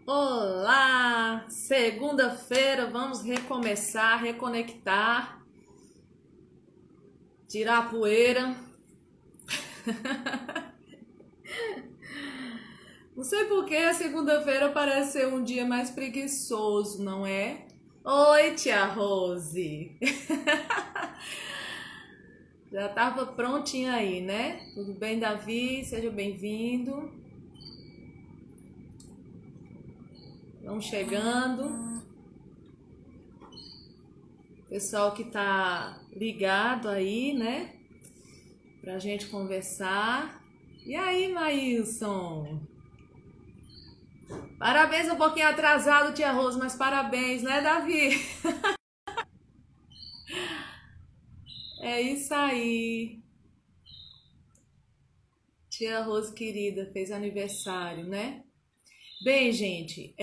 Olá! Segunda-feira, vamos recomeçar, reconectar, tirar a poeira. Não sei por que a segunda-feira parece ser um dia mais preguiçoso, não é? Oi, tia Rose! Já estava prontinha aí, né? Tudo bem, Davi? Seja bem-vindo. Vamos chegando. Pessoal que tá ligado aí, né? Pra gente conversar. E aí, Maílson? Parabéns, um pouquinho atrasado, tia Rose, mas parabéns, né, Davi? É isso aí. Tia Rose querida, fez aniversário, né? Bem, gente,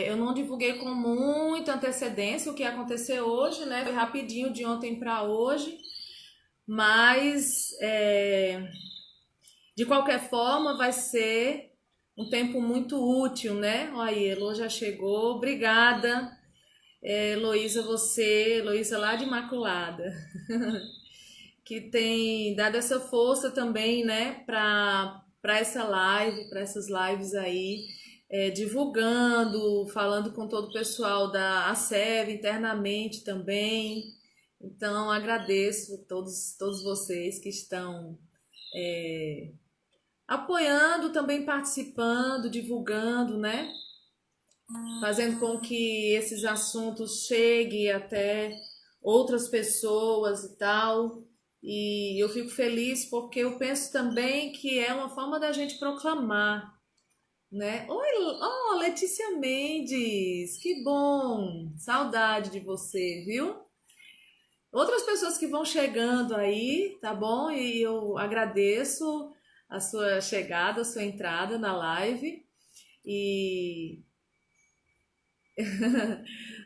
eu não divulguei com muita antecedência o que ia acontecer hoje, né? Foi rapidinho de ontem para hoje, mas de qualquer forma vai ser um tempo muito útil, né? Olha aí, Elo já chegou, obrigada. Heloísa, você, Heloísa lá de Imaculada, que tem dado essa força também, né, para essa live, para essas lives aí, divulgando, falando com todo o pessoal da ACEV internamente também. Então, agradeço a todos vocês que estão apoiando, também participando, divulgando, né? Fazendo com que esses assuntos cheguem até outras pessoas e tal. E eu fico feliz porque eu penso também que é uma forma da gente proclamar, né? Oi, oh, Letícia Mendes, que bom! Saudade de você, viu? Outras pessoas que vão chegando aí, tá bom? E eu agradeço a sua chegada, a sua entrada na live. E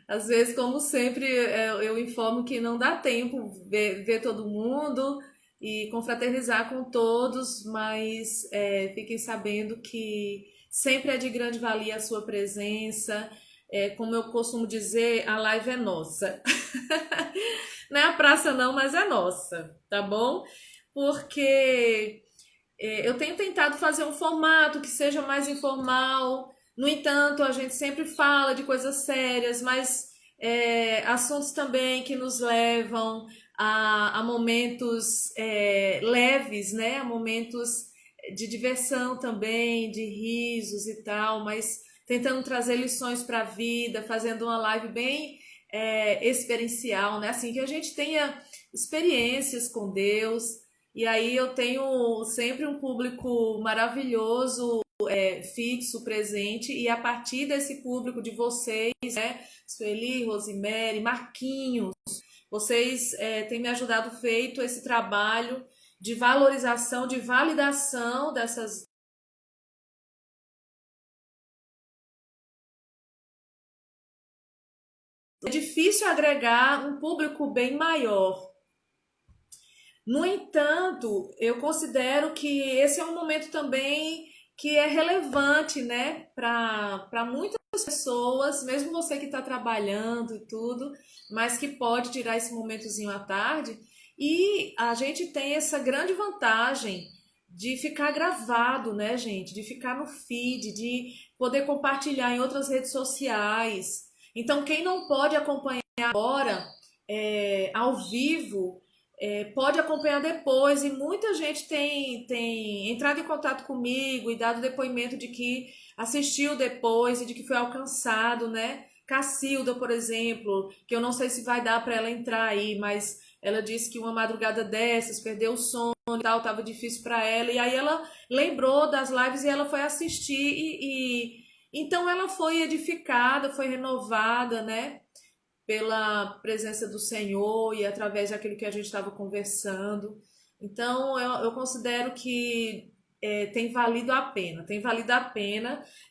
às vezes, como sempre, eu informo que não dá tempo ver todo mundo e confraternizar com todos, mas fiquem sabendo que sempre é de grande valia a sua presença. Como eu costumo dizer, a live é nossa. Não é a praça não, mas é nossa, tá bom? Porque eu tenho tentado fazer um formato que seja mais informal. No entanto, a gente sempre fala de coisas sérias, mas assuntos também que nos levam a momentos leves, né? A momentos de diversão também, de risos e tal, mas tentando trazer lições para a vida, fazendo uma live bem experiencial, né? Assim, que a gente tenha experiências com Deus, e aí eu tenho sempre um público maravilhoso, fixo, presente, e a partir desse público de vocês, né, Sueli, Rosemary, Marquinhos, vocês têm me ajudado feito esse trabalho de valorização, de validação dessas. É difícil agregar um público bem maior. No entanto, eu considero que esse é um momento também que é relevante, né, para muitas pessoas, mesmo você que está trabalhando e tudo, mas que pode tirar esse momentozinho à tarde. E a gente tem essa grande vantagem de ficar gravado, né, gente? De ficar no feed, de poder compartilhar em outras redes sociais. Então, quem não pode acompanhar agora, ao vivo, pode acompanhar depois, e muita gente tem entrado em contato comigo e dado depoimento de que assistiu depois e de que foi alcançado, né? Cacilda, por exemplo, que eu não sei se vai dar para ela entrar aí, mas ela disse que uma madrugada dessas perdeu o sono e tal, tava difícil para ela, e aí ela lembrou das lives e ela foi assistir então ela foi edificada, foi renovada, né? Pela presença do Senhor e através daquilo que a gente estava conversando. Então, eu considero que tem valido a pena,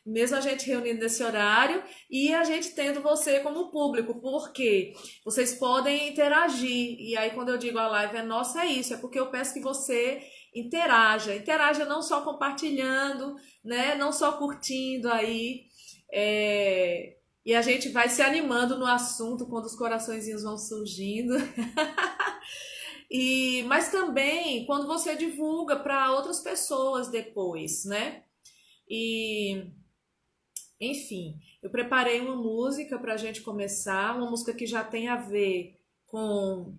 mesmo a gente reunindo nesse horário e a gente tendo você como público, porque vocês podem interagir. E aí, quando eu digo a live é nossa, é isso, é porque eu peço que você interaja não só compartilhando, né, não só curtindo aí, E a gente vai se animando no assunto quando os coraçõezinhos vão surgindo. Mas também quando você divulga para outras pessoas depois, né? E, enfim, eu preparei uma música para a gente começar, uma música que já tem a ver com,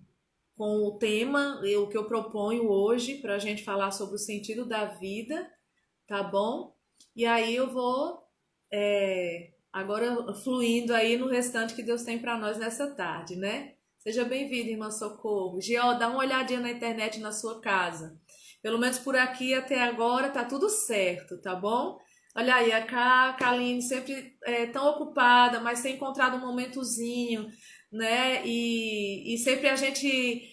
com o tema, o que eu proponho hoje, para a gente falar sobre o sentido da vida, tá bom? E aí eu vou agora fluindo aí no restante que Deus tem para nós nessa tarde, né? Seja bem-vindo, irmã Socorro. Gio, dá uma olhadinha na internet na sua casa. Pelo menos por aqui até agora tá tudo certo, tá bom? Olha aí, a Kaline sempre tão ocupada, mas tem encontrado um momentozinho, né? E sempre a gente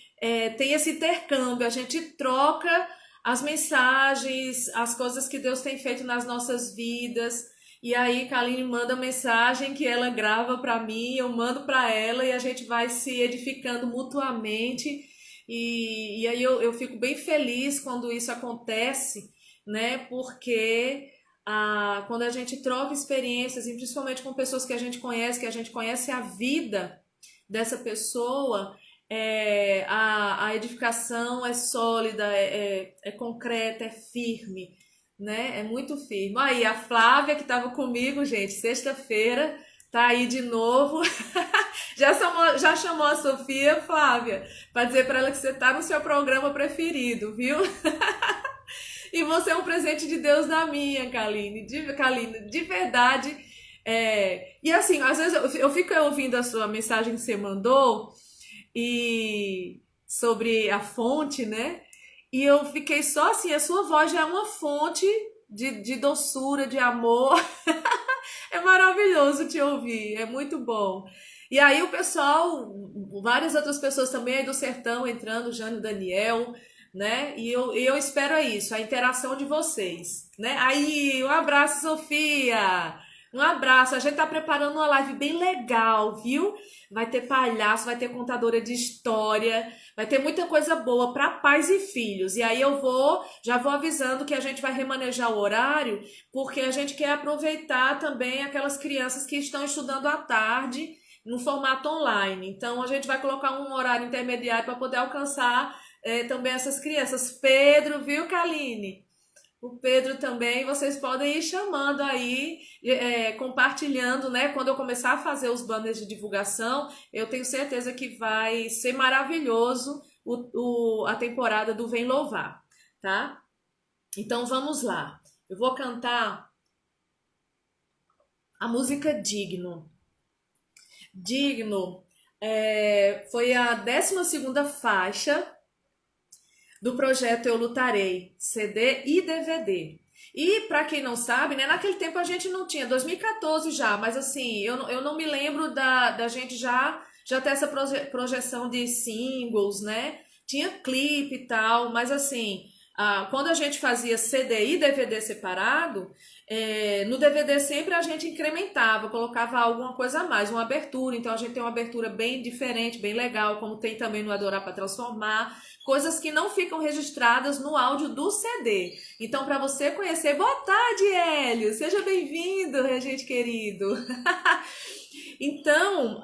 tem esse intercâmbio, a gente troca as mensagens, as coisas que Deus tem feito nas nossas vidas. E aí, Kaline manda mensagem que ela grava para mim, eu mando para ela e a gente vai se edificando mutuamente. E aí eu fico bem feliz quando isso acontece, né? Porque quando a gente troca experiências, e principalmente com pessoas que a gente conhece a vida dessa pessoa, a edificação é sólida, é concreta, é firme, né? É muito firme. Aí, a Flávia, que estava comigo, gente, sexta-feira, tá aí de novo. Já chamou a Sofia, Flávia, para dizer para ela que você tá no seu programa preferido, viu? E você é um presente de Deus na minha, Kaline, de verdade. E assim, às vezes eu fico ouvindo a sua mensagem que você mandou e sobre a fonte, né? E eu fiquei só assim, a sua voz já é uma fonte de doçura, de amor. É maravilhoso te ouvir, é muito bom. E aí o pessoal, várias outras pessoas também aí do sertão entrando, Jânio Daniel, né? E eu espero isso, a interação de vocês, né? Aí, um abraço, Sofia! Um abraço, a gente tá preparando uma live bem legal, viu? Vai ter palhaço, vai ter contadora de história, vai ter muita coisa boa para pais e filhos. E aí já vou avisando que a gente vai remanejar o horário, porque a gente quer aproveitar também aquelas crianças que estão estudando à tarde no formato online. Então a gente vai colocar um horário intermediário para poder alcançar também essas crianças. Pedro, viu, Kaline? O Pedro também, vocês podem ir chamando aí, compartilhando, né? Quando eu começar a fazer os banners de divulgação, eu tenho certeza que vai ser maravilhoso a temporada do Vem Louvar, tá? Então vamos lá. Eu vou cantar a música Digno. Digno foi a 12ª faixa do projeto Eu Lutarei, CD e DVD. E para quem não sabe, né, naquele tempo a gente não tinha, 2014 já, mas assim, eu não me lembro da gente já ter essa projeção de singles, né? Tinha clipe e tal, mas assim, quando a gente fazia CD e DVD separado, no DVD sempre a gente incrementava, colocava alguma coisa a mais, uma abertura. Então a gente tem uma abertura bem diferente, bem legal, como tem também no Adorar para Transformar, coisas que não ficam registradas no áudio do CD. Então, para você conhecer, boa tarde, Hélio, seja bem-vindo, regente querido. Então,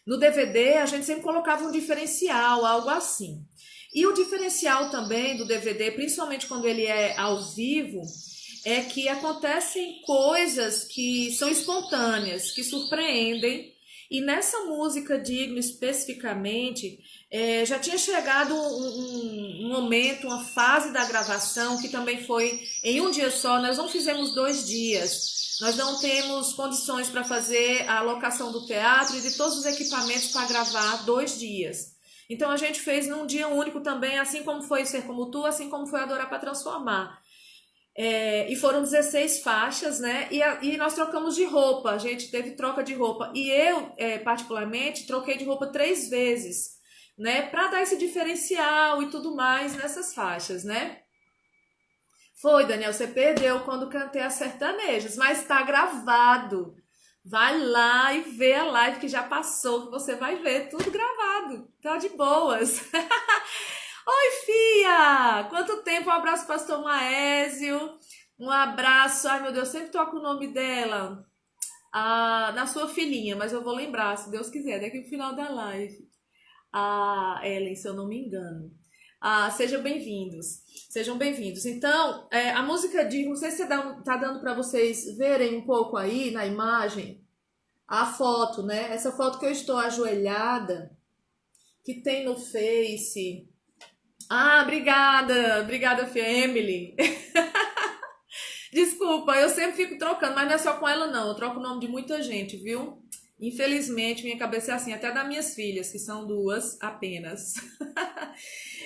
no DVD a gente sempre colocava um diferencial, algo assim. E o diferencial também do DVD, principalmente quando ele é ao vivo, é que acontecem coisas que são espontâneas, que surpreendem. E nessa música Digno especificamente, já tinha chegado um momento, uma fase da gravação que também foi em um dia só. Nós não fizemos 2 dias. Nós não temos condições para fazer a locação do teatro e de todos os equipamentos para gravar 2 dias. Então a gente fez num dia único também, assim como foi Ser Como Tu, assim como foi Adorar para Transformar. E foram 16 faixas, né? E nós trocamos de roupa, a gente teve troca de roupa. E eu, particularmente, troquei de roupa 3 vezes, né? Para dar esse diferencial e tudo mais nessas faixas, né? Foi, Daniel, você perdeu quando cantei as sertanejas, mas tá gravado. Vai lá e vê a live que já passou, que você vai ver tudo gravado. Tá de boas. Oi, Fia! Quanto tempo? Um abraço, pastor Maésio. Um abraço. Ai, meu Deus, sempre toco o nome dela. Na sua filhinha, mas eu vou lembrar, se Deus quiser, daqui pro final da live. A Ellen, se eu não me engano. Sejam bem-vindos. Sejam bem-vindos. Então, a música de. Não sei se tá dando para vocês verem um pouco aí na imagem a foto, né? Essa foto que eu estou ajoelhada, que tem no Face. Obrigada! Obrigada, Fia Emily. Desculpa, eu sempre fico trocando, mas não é só com ela, não. Eu troco o nome de muita gente, viu? Infelizmente, minha cabeça é assim, até das minhas filhas, que são duas apenas.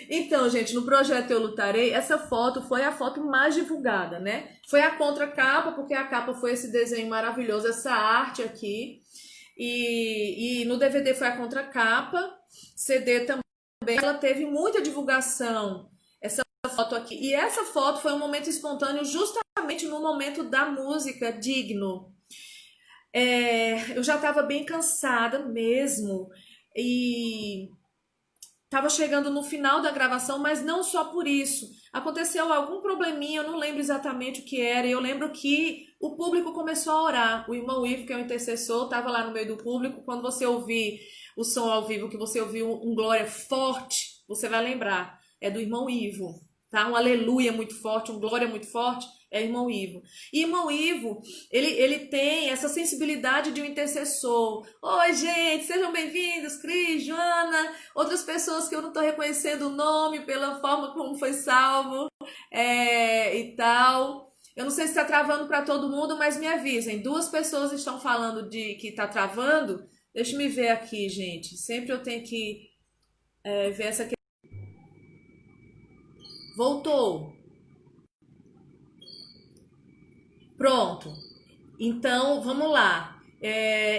Então, gente, no projeto Eu Lutarei, essa foto foi a foto mais divulgada, né? Foi a contracapa, porque a capa foi esse desenho maravilhoso, essa arte aqui. E no DVD foi a contracapa, CD também, ela teve muita divulgação, essa foto aqui. E essa foto foi um momento espontâneo justamente no momento da música Digno. Eu já estava bem cansada mesmo e estava chegando no final da gravação, mas não só por isso. Aconteceu algum probleminha, eu não lembro exatamente o que era, e eu lembro que o público começou a orar. O irmão Ivo, que é o intercessor, estava lá no meio do público. Quando você ouvir o som ao vivo, que você ouviu um glória forte, você vai lembrar. É do irmão Ivo, tá? Um aleluia muito forte, um glória muito forte, é irmão Ivo. E irmão Ivo, ele tem essa sensibilidade de um intercessor. Oi, gente, sejam bem-vindos, Cris, Joana, outras pessoas que eu não estou reconhecendo o nome pela forma como foi salvo e tal. Eu não sei se está travando para todo mundo, mas me avisem. 2 pessoas estão falando de que está travando. Deixa eu ver aqui, gente. Sempre eu tenho que ver essa questão. Voltou. Pronto. Então, vamos lá.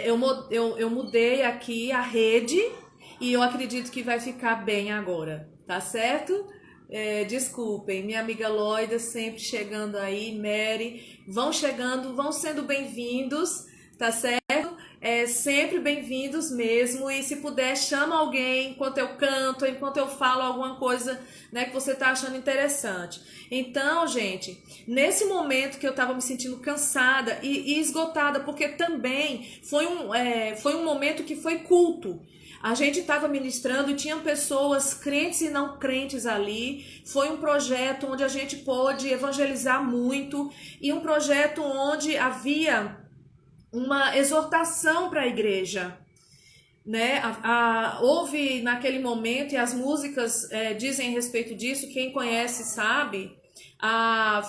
Eu mudei aqui a rede e eu acredito que vai ficar bem agora, tá certo? Desculpem, minha amiga Loida sempre chegando aí, Mary, vão chegando, vão sendo bem-vindos, tá certo? Sempre bem-vindos mesmo, e se puder, chama alguém enquanto eu canto, enquanto eu falo alguma coisa, né, que você tá achando interessante. Então, gente, nesse momento que eu tava me sentindo cansada e esgotada, porque também foi um momento que foi culto. A gente estava ministrando e tinham pessoas crentes e não crentes ali. Foi um projeto onde a gente pôde evangelizar muito, e um projeto onde havia uma exortação para a igreja, né? Houve naquele momento, e as músicas dizem a respeito disso, quem conhece sabe,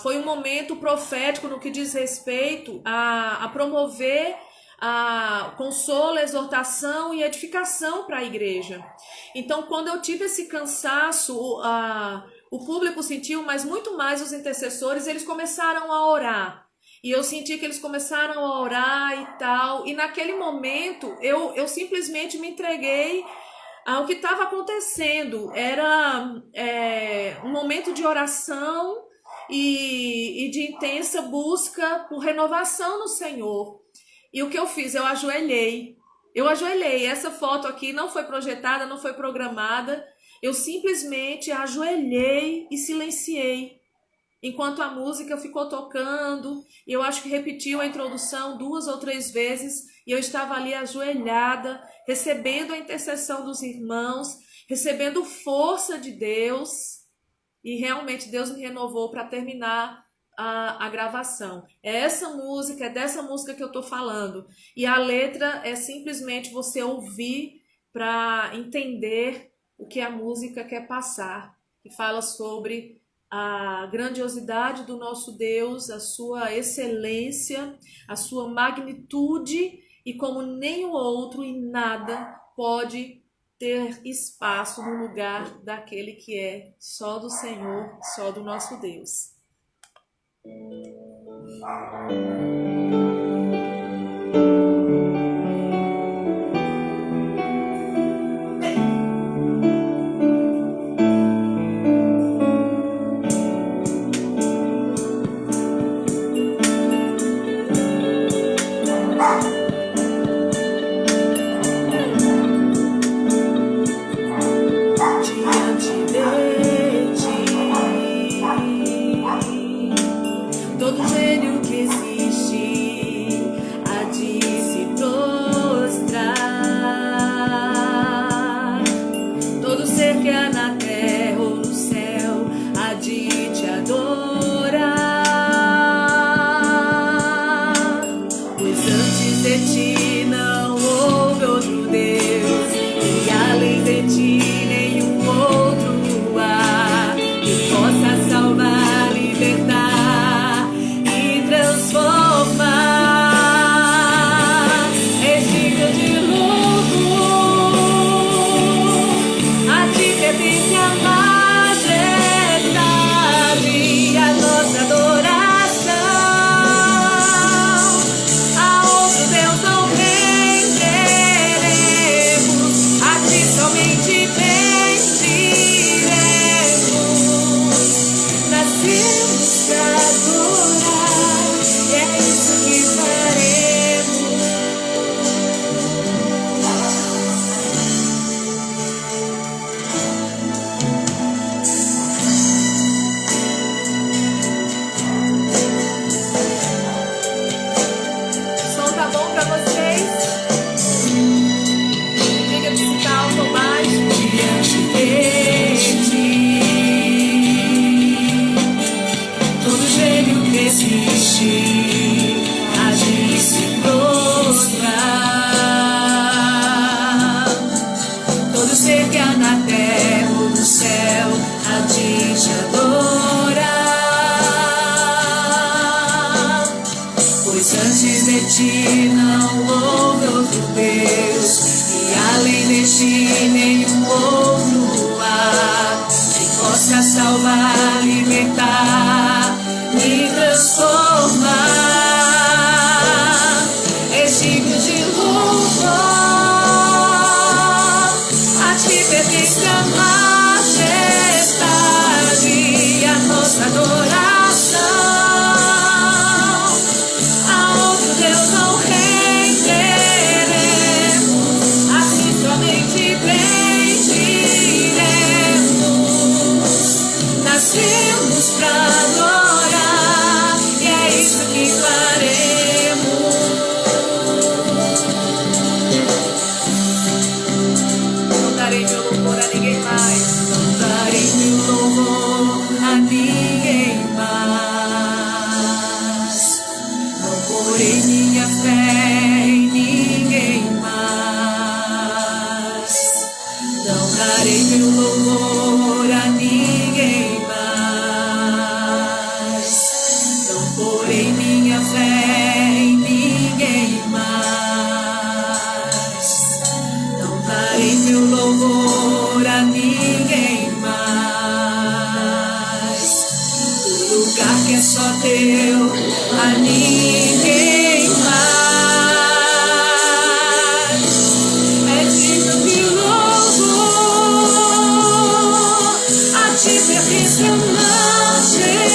foi um momento profético no que diz respeito a promover a consolo, exortação e edificação para a igreja. Então, quando eu tive esse cansaço, o público sentiu, mas muito mais os intercessores, eles começaram a orar. E eu senti que eles começaram a orar e tal. E naquele momento, eu simplesmente me entreguei ao que estava acontecendo. Era um momento de oração e de intensa busca por renovação no Senhor. E o que eu fiz? Eu ajoelhei. Eu ajoelhei. Essa foto aqui não foi projetada, não foi programada. Eu simplesmente ajoelhei e silenciei. Enquanto a música ficou tocando, e eu acho que repetiu a introdução 2 ou 3 vezes, e eu estava ali ajoelhada, recebendo a intercessão dos irmãos, recebendo força de Deus, e realmente Deus me renovou para terminar a gravação. É essa música, é dessa música que eu estou falando, e a letra é simplesmente você ouvir para entender o que a música quer passar, que fala sobre a grandiosidade do nosso Deus, a sua excelência, a sua magnitude, e como nenhum outro e nada pode ter espaço no lugar daquele que é só do Senhor, só do nosso Deus. Todos Antes de ti não houve outro Deus, e além de ti nenhum outro há, que possa salvar, libertar e transformar. És digno de louvor, a ti pertence a majestade e a nossa adoração. Nascemos pra adorar, e é isso que faremos. Não darei meu louvor a ninguém mais, não darei meu louvor a ninguém mais. Não porei minha fé em ninguém mais. Não darei meu louvor a ninguém mais. Não porei minha fé em ninguém mais. Não darei meu louvor a ninguém mais. O lugar que é só teu a ninguém mais. É digno de louvor, a ti pertence a majestade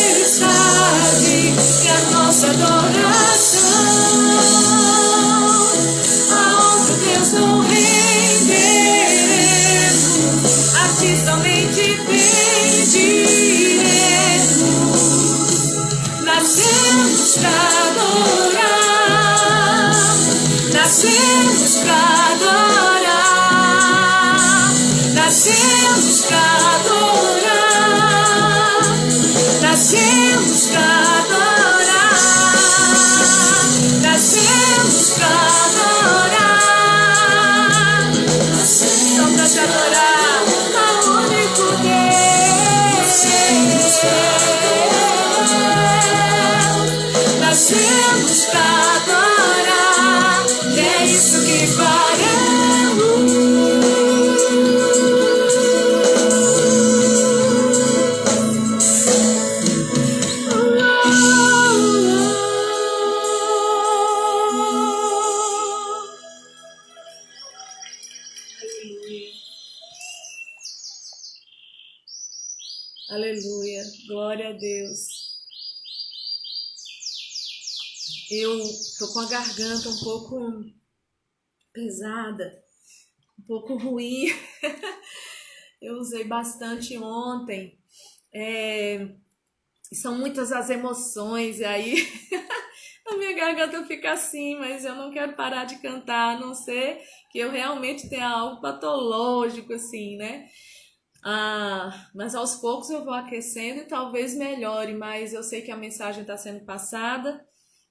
e a nossa adoração. A outro Deus não renderemos, a ti somente pediremos. Nascemos pra adorar, nascemos pra adorar, nascemos pra adorar, nascemos pra adorar, nascemos pra adorar, só pra te adorar, ao único Deus. Nascemos pra adorar, é isso que faremos. Aleluia, glória a Deus. Eu tô com a garganta um pouco pesada, um pouco ruim. Eu usei bastante ontem. São muitas as emoções, e aí a minha garganta fica assim, mas eu não quero parar de cantar, a não ser que eu realmente tenha algo patológico, assim, né? Mas aos poucos eu vou aquecendo e talvez melhore, mas eu sei que a mensagem está sendo passada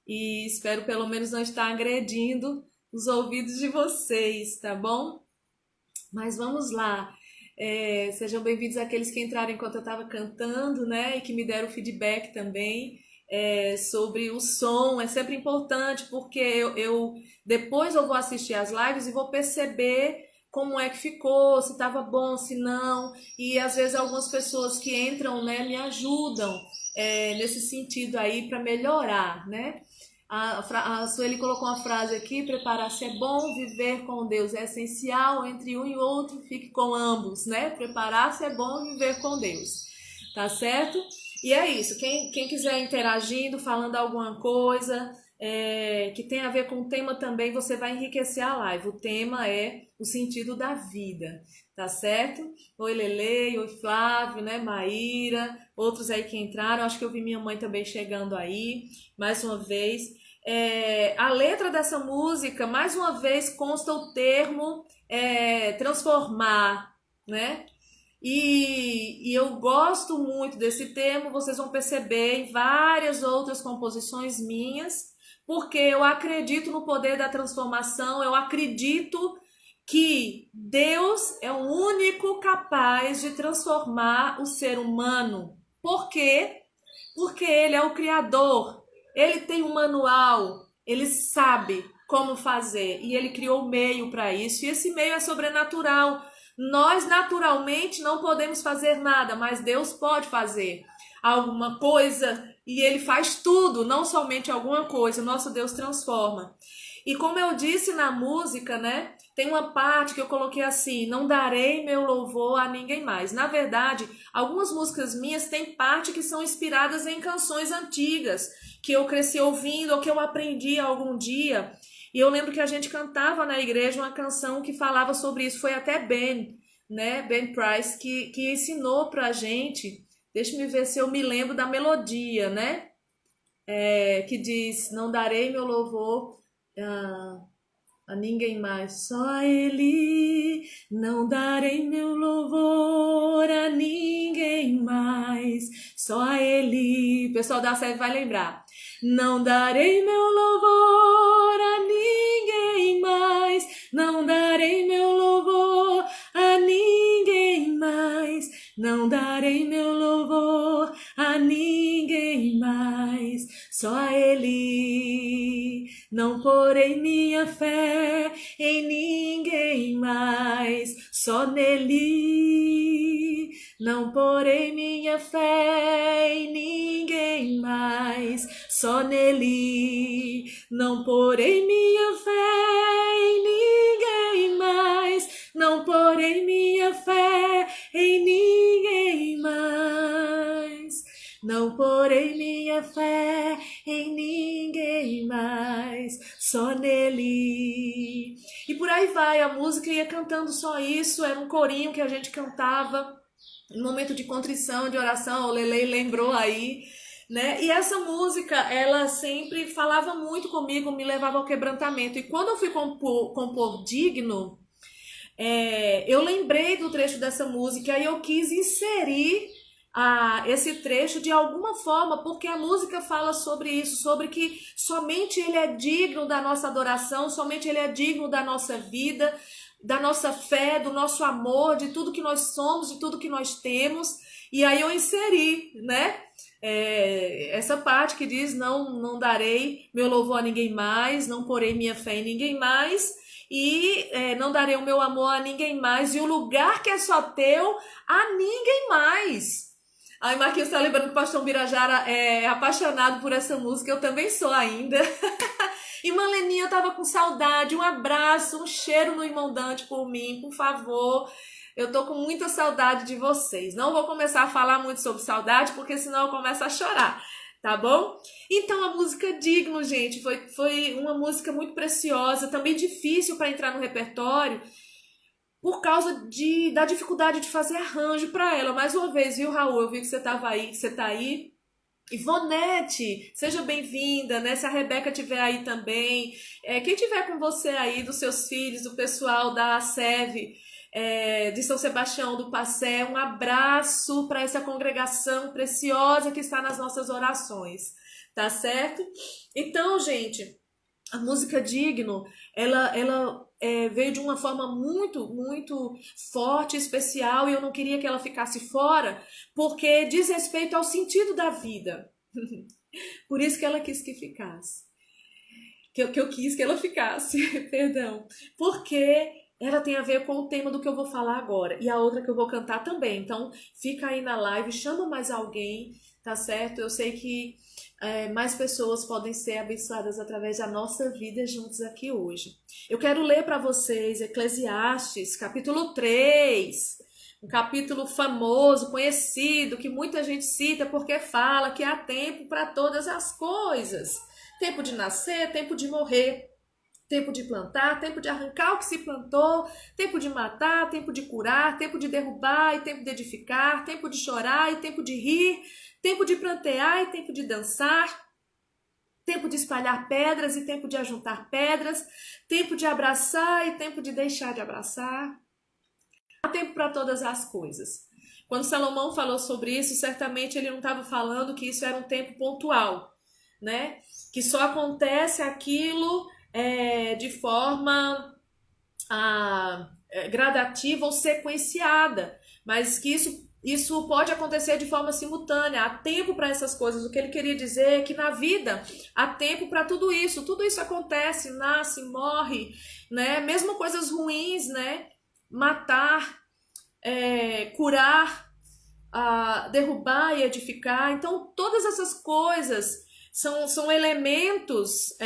e espero pelo menos não estar agredindo os ouvidos de vocês, tá bom? Mas vamos lá. Sejam bem-vindos àqueles que entraram enquanto eu estava cantando, né? E que me deram feedback também sobre o som. É sempre importante porque depois eu vou assistir as lives e vou perceber como é que ficou, se estava bom, se não. E às vezes algumas pessoas que entram, né, me ajudam nesse sentido aí para melhorar, né? A Sueli colocou uma frase aqui: preparar-se é bom, viver com Deus é essencial, entre um e outro fique com ambos, né? Preparar-se é bom, viver com Deus, tá certo? E é isso, quem quiser interagindo, falando alguma coisa que tem a ver com o tema também, você vai enriquecer a live. O tema é o sentido da vida, tá certo? Oi Lele, oi Flávio, né? Maíra, outros aí que entraram, acho que eu vi minha mãe também chegando aí, mais uma vez. A letra dessa música, mais uma vez, consta o termo transformar, né? E eu gosto muito desse termo, vocês vão perceber em várias outras composições minhas, porque eu acredito no poder da transformação, eu acredito que Deus é o único capaz de transformar o ser humano. Por quê? Porque Ele é o Criador, Ele tem um manual, ele sabe como fazer e ele criou o meio para isso, e esse meio é sobrenatural. Nós naturalmente não podemos fazer nada, mas Deus pode fazer alguma coisa e ele faz tudo, não somente alguma coisa. O nosso Deus transforma. E como eu disse na música, né? Tem uma parte que eu coloquei assim: não darei meu louvor a ninguém mais. Na verdade, algumas músicas minhas têm parte que são inspiradas em canções antigas, que eu cresci ouvindo ou que eu aprendi algum dia. E eu lembro que a gente cantava na igreja uma canção que falava sobre isso. Foi até Ben, né? Ben Price, que ensinou pra gente. Deixa eu ver se eu me lembro da melodia, né? Que diz: não darei meu louvor a ninguém mais, só a Ele. Não darei meu louvor a ninguém mais, só a Ele. O pessoal da sede vai lembrar. Não darei meu louvor a ninguém mais, não darei meu louvor a ninguém mais, não darei meu louvor a ninguém mais, só a Ele. Não porei minha fé em ninguém mais, só nele. Não porei minha fé em ninguém mais, só nele. Não porei minha fé em ninguém mais, não porei minha fé em ninguém mais. Não porei minha fé em ninguém mais, só nele. E por aí vai, a música ia cantando só isso, era um corinho que a gente cantava no momento de contrição, de oração. O Lelei lembrou aí, né? E essa música, ela sempre falava muito comigo, me levava ao quebrantamento. E quando eu fui compor Digno, eu lembrei do trecho dessa música e eu quis inserir esse trecho de alguma forma, porque a música fala sobre isso, sobre que somente Ele é digno da nossa adoração, somente Ele é digno da nossa vida, da nossa fé, do nosso amor, de tudo que nós somos, de tudo que nós temos. E aí eu inseri, né? Essa parte que diz: não darei meu louvor a ninguém mais, não porei minha fé em ninguém mais, e não darei o meu amor a ninguém mais, e o lugar que é só teu a ninguém mais. Aí Marquinhos está lembrando que o pastor Birajara é apaixonado por essa música, eu também sou ainda. E Maleninha, eu tava com saudade, um abraço, um cheiro no irmão Dante por mim, por favor. Eu tô com muita saudade de vocês. Não vou começar a falar muito sobre saudade, porque senão eu começo a chorar, tá bom? Então a música Digno, gente, foi uma música muito preciosa, também difícil para entrar no repertório, por causa da dificuldade de fazer arranjo para ela. Mais uma vez, viu, Raul? Eu vi que você tava aí, que você tá aí. Ivonete, seja bem-vinda, né? Se a Rebeca estiver aí também, quem tiver com você aí, dos seus filhos, do pessoal da SEV, de São Sebastião do Passé, um abraço para essa congregação preciosa que está nas nossas orações, tá certo? Então, gente, a música Digno, ela veio de uma forma muito, muito forte, especial, e eu não queria que ela ficasse fora, porque diz respeito ao sentido da vida. Por isso que ela quis que ficasse. Que eu quis que ela ficasse, perdão. Porque ela tem a ver com o tema do que eu vou falar agora. E a outra que eu vou cantar também. Então, fica aí na live, chama mais alguém, tá certo? Eu sei que mais pessoas podem ser abençoadas através da nossa vida juntos aqui hoje. Eu quero ler para vocês Eclesiastes, capítulo 3, um capítulo famoso, conhecido, que muita gente cita porque fala que há tempo para todas as coisas. Tempo de nascer, tempo de morrer, tempo de plantar, tempo de arrancar o que se plantou, tempo de matar, tempo de curar, tempo de derrubar e tempo de edificar, tempo de chorar e tempo de rir, tempo de prantear e tempo de dançar, tempo de espalhar pedras e tempo de ajuntar pedras, tempo de abraçar e tempo de deixar de abraçar. Há tempo para todas as coisas. Quando Salomão falou sobre isso, certamente ele não estava falando que isso era um tempo pontual, né? Que só acontece aquilo de forma gradativa ou sequenciada, mas que isso isso pode acontecer de forma simultânea, há tempo para essas coisas. O que ele queria dizer é que na vida há tempo para tudo isso acontece, nasce, morre, né? Mesmo coisas ruins, né? Matar, curar, derrubar e edificar. Então, todas essas coisas são elementos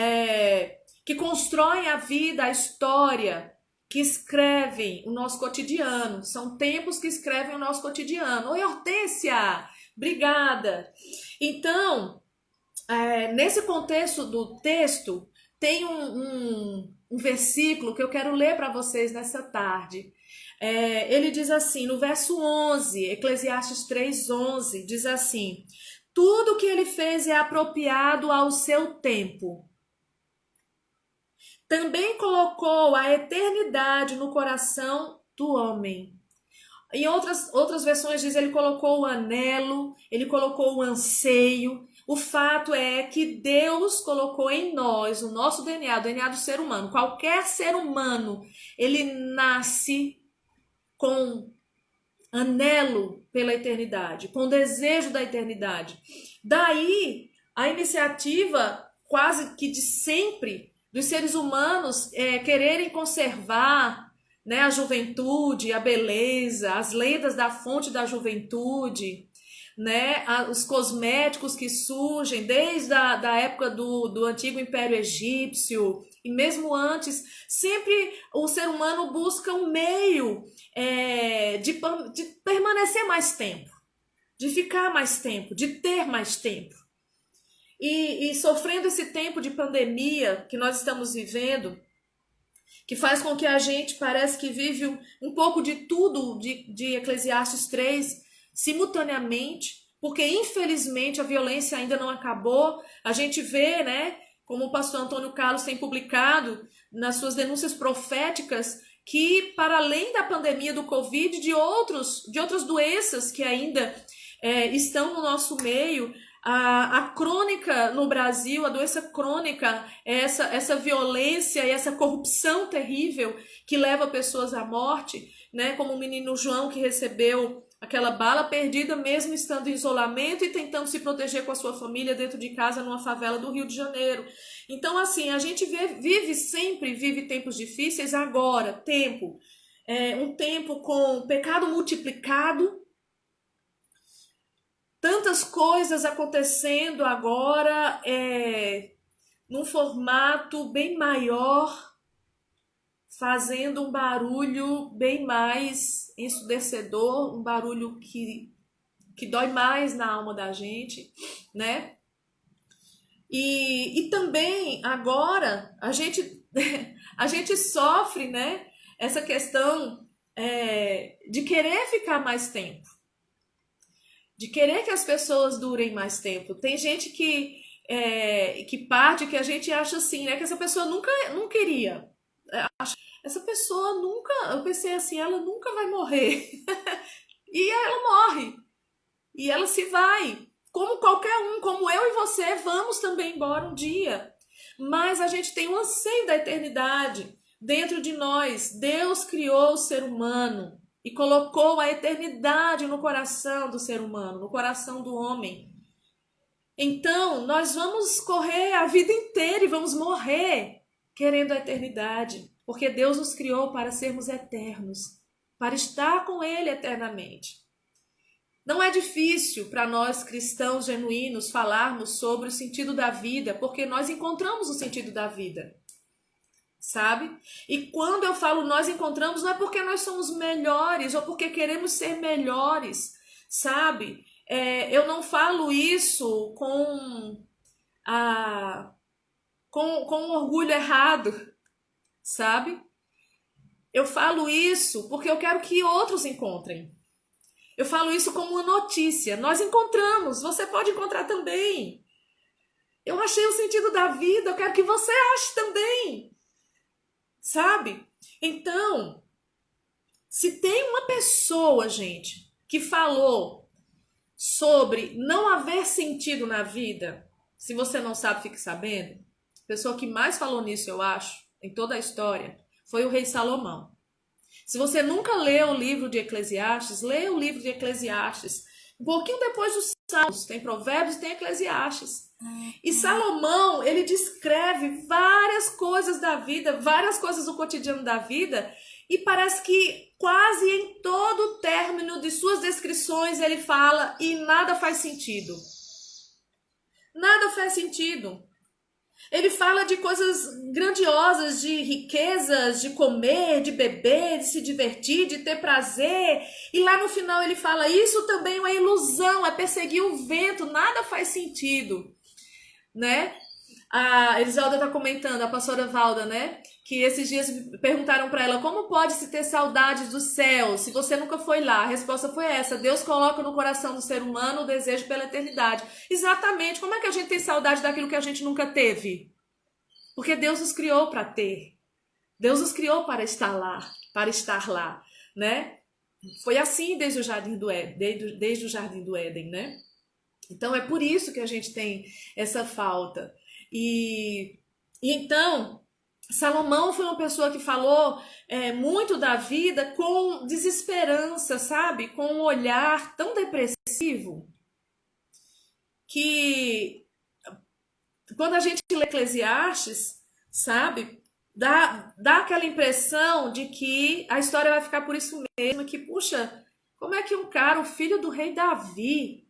que constroem a vida, a história, que escrevem o nosso cotidiano. São tempos que escrevem o nosso cotidiano. Oi, Hortência! Obrigada! Então, nesse contexto do texto, tem um versículo que eu quero ler para vocês nessa tarde. Ele diz assim, no verso 11, Eclesiastes 3:11, diz assim: tudo que ele fez é apropriado ao seu tempo. Também colocou a eternidade no coração do homem. Em outras versões diz ele colocou o anelo, ele colocou o anseio. O fato é que Deus colocou em nós o nosso DNA, o DNA do ser humano. Qualquer ser humano, ele nasce com anelo pela eternidade, com desejo da eternidade. Daí a iniciativa quase que de sempre dos seres humanos quererem conservar, né, a juventude, a beleza, as lendas da fonte da juventude, né, os cosméticos que surgem desde da época do antigo Império Egípcio e mesmo antes, sempre o ser humano busca um meio de permanecer mais tempo, de ficar mais tempo, de ter mais tempo. E sofrendo esse tempo de pandemia que nós estamos vivendo, que faz com que a gente parece que vive um pouco de tudo de Eclesiastes 3 simultaneamente, porque infelizmente a violência ainda não acabou. A gente vê, né, como o pastor Antônio Carlos tem publicado nas suas denúncias proféticas, que para além da pandemia do Covid, de outras doenças que ainda estão no nosso meio, a crônica no Brasil, a doença crônica, essa violência e essa corrupção terrível que leva pessoas à morte, né? Como o menino João, que recebeu aquela bala perdida mesmo estando em isolamento e tentando se proteger com a sua família dentro de casa numa favela do Rio de Janeiro. Então, assim, a gente vive tempos difíceis agora, um tempo com pecado multiplicado, tantas coisas acontecendo agora num formato bem maior, fazendo um barulho bem mais ensurdecedor, um barulho que dói mais na alma da gente, né? E também agora a gente, a gente sofre, né, essa questão de querer ficar mais tempo, de querer que as pessoas durem mais tempo. Tem gente que parte, que a gente acha assim, né, que essa pessoa nunca não queria. Essa pessoa nunca, eu pensei assim, ela nunca vai morrer. E ela morre. E ela se vai. Como qualquer um, como eu e você, vamos também embora um dia. Mas a gente tem um anseio da eternidade dentro de nós. Deus criou o ser humano e colocou a eternidade no coração do ser humano, no coração do homem. Então, nós vamos correr a vida inteira e vamos morrer querendo a eternidade, porque Deus nos criou para sermos eternos, para estar com Ele eternamente. Não é difícil para nós cristãos genuínos falarmos sobre o sentido da vida, porque nós encontramos o sentido da vida, sabe? E quando eu falo nós encontramos, não é porque nós somos melhores ou porque queremos ser melhores, sabe? Eu não falo isso com um orgulho errado, sabe? Eu falo isso porque eu quero que outros encontrem. Eu falo isso como uma notícia. Nós encontramos, você pode encontrar também. Eu achei o sentido da vida, eu quero que você ache também. Sabe? Então, se tem uma pessoa, gente, que falou sobre não haver sentido na vida, se você não sabe, fique sabendo. A pessoa que mais falou nisso, eu acho, em toda a história, foi o rei Salomão. Se você nunca leu o livro de Eclesiastes, leia o livro de Eclesiastes. Um pouquinho depois dos Salmos, tem Provérbios e tem Eclesiastes. E Salomão, ele descreve várias coisas da vida, várias coisas do cotidiano da vida, e parece que quase em todo o término de suas descrições ele fala e nada faz sentido. Nada faz sentido. Ele fala de coisas grandiosas, de riquezas, de comer, de beber, de se divertir, de ter prazer. E lá no final ele fala, isso também é uma ilusão, é perseguir o vento, nada faz sentido, né? A Elisalda está comentando, a pastora Valda, né? Que esses dias perguntaram para ela, como pode se ter saudades do céu se você nunca foi lá? A resposta foi essa, Deus coloca no coração do ser humano o desejo pela eternidade. Exatamente, como é que a gente tem saudade daquilo que a gente nunca teve? Porque Deus nos criou para ter. Deus nos criou para estar lá, né? Foi assim desde o Jardim do Éden, desde o Jardim do Éden, né? Então é por isso que a gente tem essa falta. E então, Salomão foi uma pessoa que falou muito da vida com desesperança, sabe? Com um olhar tão depressivo que quando a gente lê Eclesiastes, sabe? Dá aquela impressão de que a história vai ficar por isso mesmo, que, puxa, como é que um cara, o filho do rei Davi,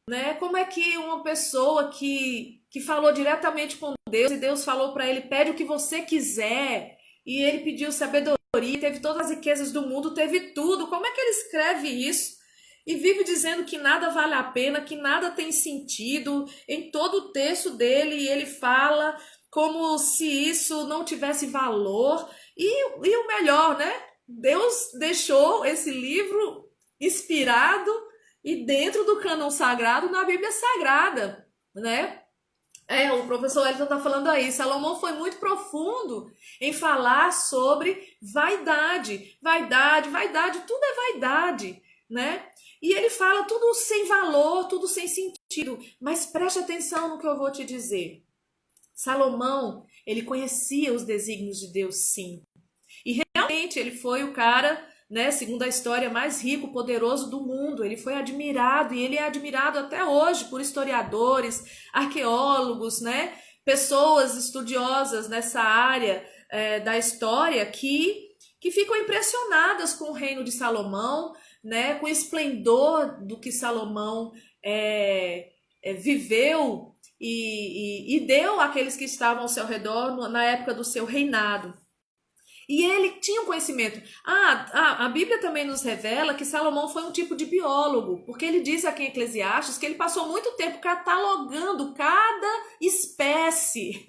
né? Como é que uma pessoa que falou diretamente com Deus e Deus falou para ele, pede o que você quiser, e ele pediu sabedoria, teve todas as riquezas do mundo, teve tudo. Como é que ele escreve isso? E vive dizendo que nada vale a pena, que nada tem sentido. Em todo o texto dele, ele fala como se isso não tivesse valor. E o melhor, né? Deus deixou esse livro inspirado e dentro do cânon sagrado na Bíblia Sagrada, né? O professor Elton está falando aí, Salomão foi muito profundo em falar sobre vaidade, tudo é vaidade, né? E ele fala tudo sem valor, tudo sem sentido, mas preste atenção no que eu vou te dizer. Salomão, ele conhecia os desígnios de Deus, sim. E realmente ele foi o cara, né, segundo a história, mais rico, poderoso do mundo. Ele foi admirado e ele é admirado até hoje por historiadores, arqueólogos, né, pessoas estudiosas nessa área da história que ficam impressionadas com o reino de Salomão, né, com o esplendor do que Salomão viveu e deu àqueles que estavam ao seu redor na época do seu reinado. E ele tinha um conhecimento. A Bíblia também nos revela que Salomão foi um tipo de biólogo, porque ele diz aqui em Eclesiastes que ele passou muito tempo catalogando cada espécie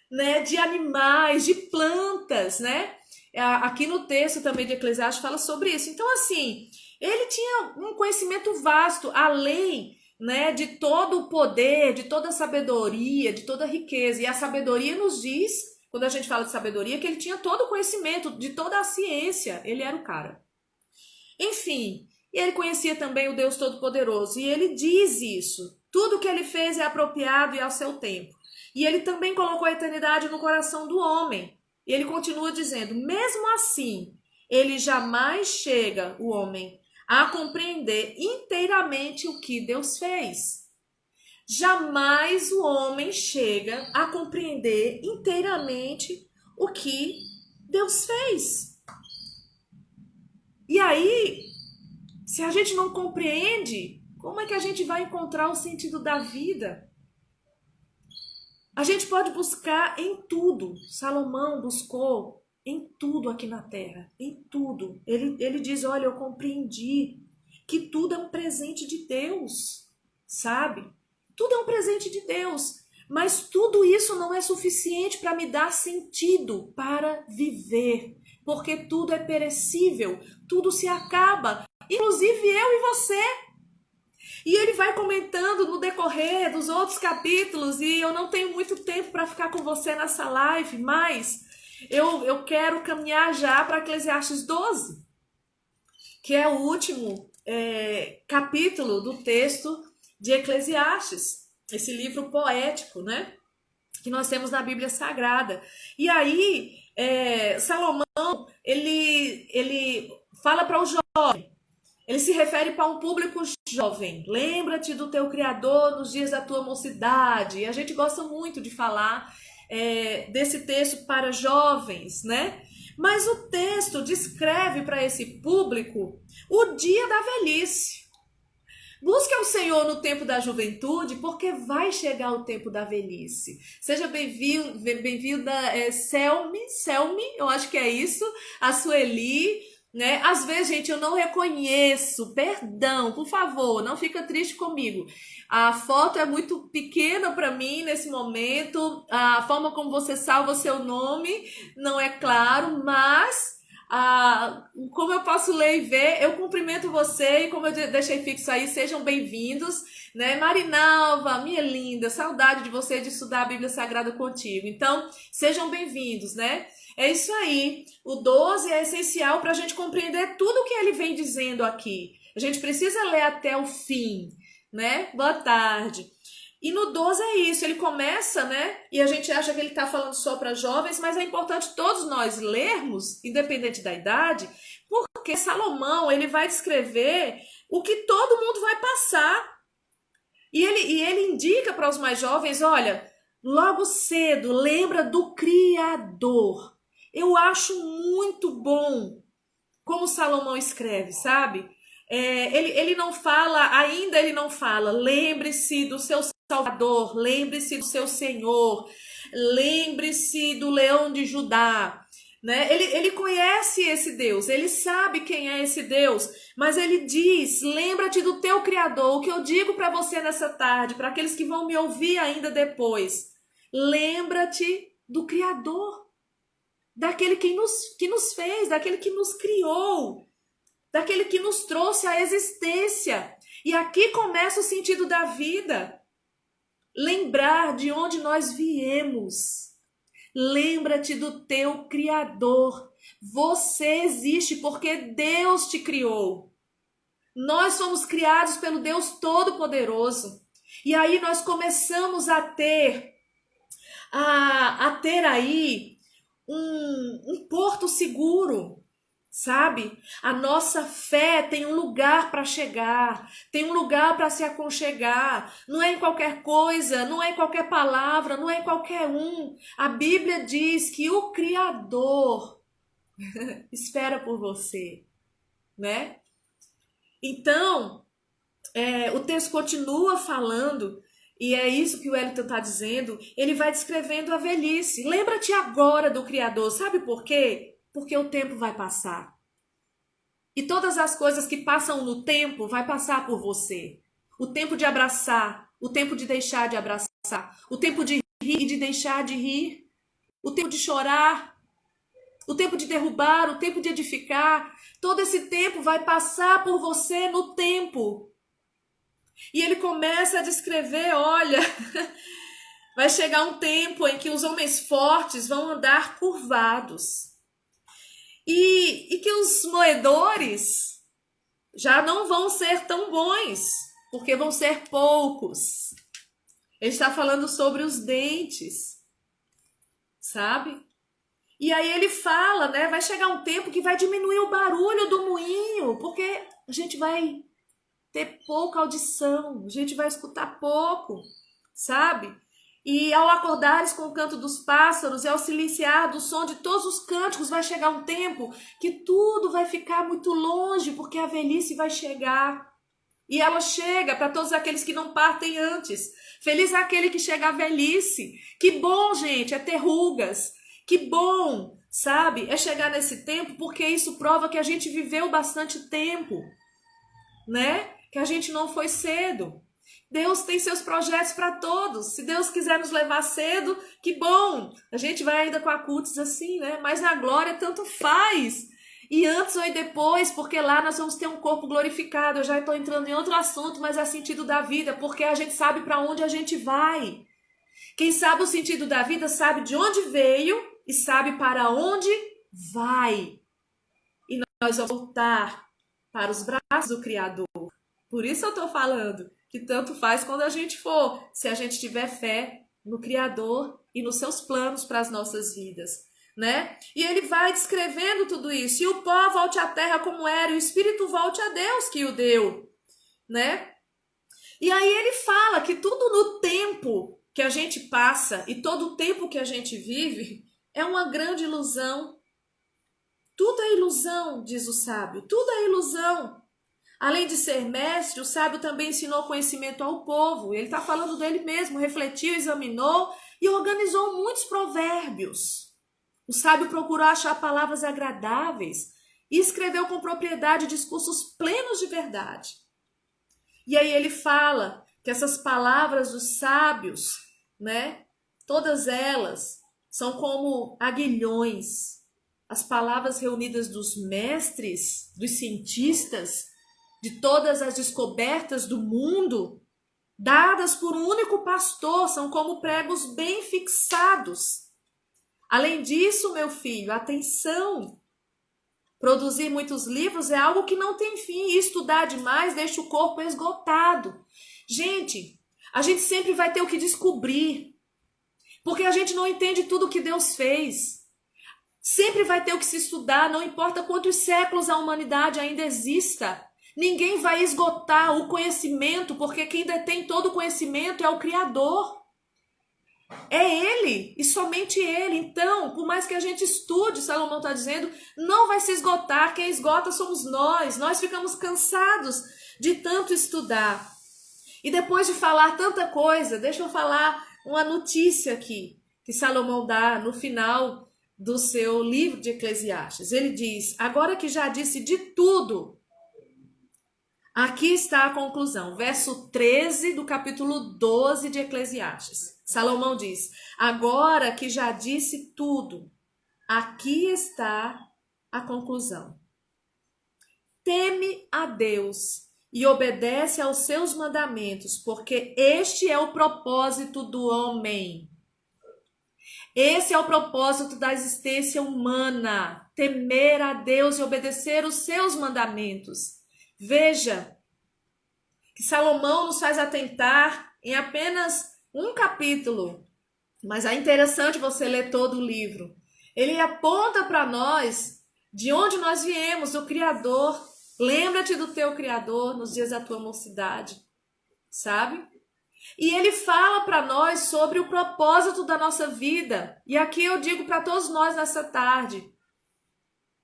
né, de animais, de plantas, né? Aqui no texto também de Eclesiastes fala sobre isso. Então, assim, ele tinha um conhecimento vasto, além, né, de todo o poder, de toda a sabedoria, de toda a riqueza. E a sabedoria nos diz, quando a gente fala de sabedoria, que ele tinha todo o conhecimento de toda a ciência. Ele era o cara. Enfim, ele conhecia também o Deus Todo-Poderoso. E ele diz isso. Tudo que ele fez é apropriado e ao seu tempo. E ele também colocou a eternidade no coração do homem. E ele continua dizendo, mesmo assim, ele jamais chega, o homem, a compreender inteiramente o que Deus fez. Jamais o homem chega a compreender inteiramente o que Deus fez. E aí, se a gente não compreende, como é que a gente vai encontrar o sentido da vida? A gente pode buscar em tudo. Salomão buscou em tudo aqui na terra, em tudo. Ele diz, olha, eu compreendi que tudo é um presente de Deus, sabe? Tudo é um presente de Deus, mas tudo isso não é suficiente para me dar sentido para viver, porque tudo é perecível, tudo se acaba, inclusive eu e você. E ele vai comentando no decorrer dos outros capítulos, e eu não tenho muito tempo para ficar com você nessa live, mas eu quero caminhar já para Eclesiastes 12, que é o último capítulo do texto de Eclesiastes, esse livro poético, né? que nós temos na Bíblia Sagrada. E aí, Salomão, ele fala para o jovem, ele se refere para um público jovem. Lembra-te do teu Criador nos dias da tua mocidade. E a gente gosta muito de falar desse texto para jovens, né? Mas o texto descreve para esse público o dia da velhice. Busque o Senhor no tempo da juventude, porque vai chegar o tempo da velhice. Seja bem-vinda, Selmi, eu acho que é isso, a Sueli, né? Às vezes, gente, eu não reconheço, perdão, por favor, não fica triste comigo. A foto é muito pequena para mim nesse momento, a forma como você salva o seu nome não é claro, mas como eu posso ler e ver, eu cumprimento você e como eu deixei fixo aí, sejam bem-vindos, né? Marinalva, minha linda, saudade de você, de estudar a Bíblia Sagrada contigo. Então, sejam bem-vindos, né? É isso aí. O 12 é essencial para a gente compreender tudo o que ele vem dizendo aqui. A gente precisa ler até o fim, né? Boa tarde. E no 12 é isso, ele começa, né? E a gente acha que ele está falando só para jovens, mas é importante todos nós lermos, independente da idade, porque Salomão, ele vai descrever o que todo mundo vai passar. E ele indica para os mais jovens, olha, logo cedo, lembra do Criador. Eu acho muito bom como Salomão escreve, sabe? Ele não fala, ainda ele não fala, lembre-se do seu Salvador, lembre-se do seu Senhor, lembre-se do leão de Judá, né? Ele conhece esse Deus, ele sabe quem é esse Deus, mas ele diz, lembra-te do teu Criador. O que eu digo para você nessa tarde, para aqueles que vão me ouvir ainda depois, lembra-te do Criador, daquele que nos fez, daquele que nos criou, daquele que nos trouxe à existência. E aqui começa o sentido da vida. Lembrar de onde nós viemos. Lembra-te do teu Criador. Você existe porque Deus te criou. Nós somos criados pelo Deus Todo-Poderoso. E aí nós começamos a ter aí um porto seguro. Sabe? A nossa fé tem um lugar para chegar, tem um lugar para se aconchegar. Não é em qualquer coisa, não é em qualquer palavra, não é em qualquer um. A Bíblia diz que o Criador espera por você, né? Então, o texto continua falando, e é isso que o Wellington está dizendo. Ele vai descrevendo a velhice. Lembra-te agora do Criador. Sabe por quê? Porque o tempo vai passar. E todas as coisas que passam no tempo vai passar por você. O tempo de abraçar, o tempo de deixar de abraçar, o tempo de rir e de deixar de rir, o tempo de chorar, o tempo de derrubar, o tempo de edificar. Todo esse tempo vai passar por você no tempo. E ele começa a descrever, olha, vai chegar um tempo em que os homens fortes vão andar curvados. E que os moedores já não vão ser tão bons, porque vão ser poucos. Ele está falando sobre os dentes, sabe? E aí ele fala, né? Vai chegar um tempo que vai diminuir o barulho do moinho, porque a gente vai ter pouca audição, a gente vai escutar pouco, sabe? E ao acordares com o canto dos pássaros e ao silenciar do som de todos os cânticos, vai chegar um tempo que tudo vai ficar muito longe, porque a velhice vai chegar. E ela chega para todos aqueles que não partem antes. Feliz é aquele que chega à velhice. Que bom, gente, é ter rugas. Que bom, sabe? É chegar nesse tempo, porque isso prova que a gente viveu bastante tempo, né? Que a gente não foi cedo. Deus tem seus projetos para todos. Se Deus quiser nos levar cedo, que bom. A gente vai ainda com a cultos assim, né? Mas na glória tanto faz. E antes ou depois, porque lá nós vamos ter um corpo glorificado. Eu já estou entrando em outro assunto, mas é sentido da vida, porque a gente sabe para onde a gente vai. Quem sabe o sentido da vida sabe de onde veio e sabe para onde vai. E nós vamos voltar para os braços do Criador. Por isso eu estou falando que tanto faz quando a gente for, se a gente tiver fé, no Criador e nos seus planos para as nossas vidas, né? E ele vai descrevendo tudo isso. E o pó volte à terra como era, e o espírito volte a Deus que o deu, né? E aí ele fala que tudo no tempo que a gente passa e todo o tempo que a gente vive é uma grande ilusão. Tudo é ilusão, diz o sábio, tudo é ilusão. Além de ser mestre, o sábio também ensinou conhecimento ao povo. Ele está falando dele mesmo, refletiu, examinou e organizou muitos provérbios. O sábio procurou achar palavras agradáveis e escreveu com propriedade discursos plenos de verdade. E aí ele fala que essas palavras dos sábios, né, todas elas são como aguilhões. As palavras reunidas dos mestres, dos cientistas, de todas as descobertas do mundo, dadas por um único pastor, são como pregos bem fixados. Além disso, meu filho, atenção! Produzir muitos livros é algo que não tem fim, e estudar demais deixa o corpo esgotado. Gente, a gente sempre vai ter o que descobrir, porque a gente não entende tudo o que Deus fez. Sempre vai ter o que se estudar, não importa quantos séculos a humanidade ainda exista. Ninguém vai esgotar o conhecimento, porque quem detém todo o conhecimento é o Criador. É Ele, e somente Ele. Então, por mais que a gente estude, Salomão está dizendo, não vai se esgotar. Quem esgota somos nós. Nós ficamos cansados de tanto estudar. E depois de falar tanta coisa, deixa eu falar uma notícia aqui, que Salomão dá no final do seu livro de Eclesiastes. Ele diz, agora que já disse de tudo, aqui está a conclusão. Verso 13 do capítulo 12 de Eclesiastes. Salomão diz, agora que já disse tudo, aqui está a conclusão. Teme a Deus e obedece aos seus mandamentos, porque este é o propósito do homem. Esse é o propósito da existência humana, temer a Deus e obedecer os seus mandamentos. Veja que Salomão nos faz atentar em apenas um capítulo, mas é interessante você ler todo o livro. Ele aponta para nós de onde nós viemos, o Criador. Lembra-te do teu Criador nos dias da tua mocidade, sabe? E ele fala para nós sobre o propósito da nossa vida. E aqui eu digo para todos nós nessa tarde,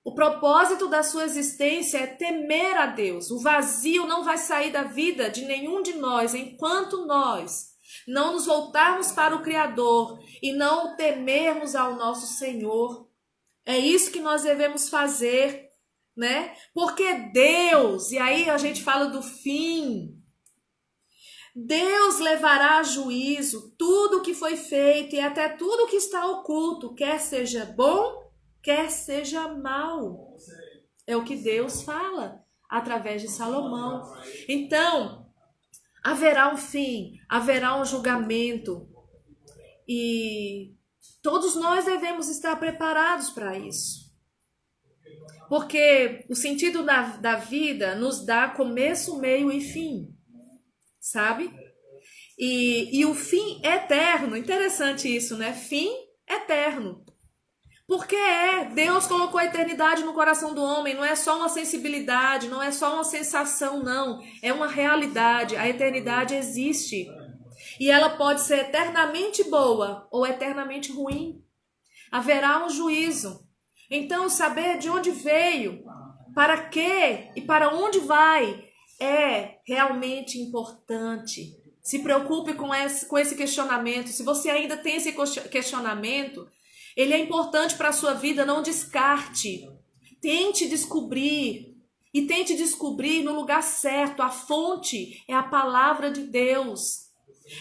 o propósito da sua existência é temer a Deus. O vazio não vai sair da vida de nenhum de nós enquanto nós não nos voltarmos para o Criador e não temermos ao nosso Senhor. É isso que nós devemos fazer, né? Porque Deus, e aí a gente fala do fim, Deus levará a juízo tudo o que foi feito e até tudo que está oculto, quer seja bom, quer seja mal. É o que Deus fala através de Salomão. Então, haverá um fim, haverá um julgamento e todos nós devemos estar preparados para isso. Porque o sentido da vida nos dá começo, meio e fim, sabe? E o fim eterno, interessante isso, né? Fim eterno. Porque Deus colocou a eternidade no coração do homem, não é só uma sensibilidade, não é só uma sensação, não. É uma realidade, a eternidade existe. E ela pode ser eternamente boa ou eternamente ruim. Haverá um juízo. Então, saber de onde veio, para quê e para onde vai é realmente importante. Se preocupe com esse questionamento. Se você ainda tem esse questionamento, ele é importante para a sua vida, não descarte. Tente descobrir. E tente descobrir no lugar certo. A fonte é a palavra de Deus.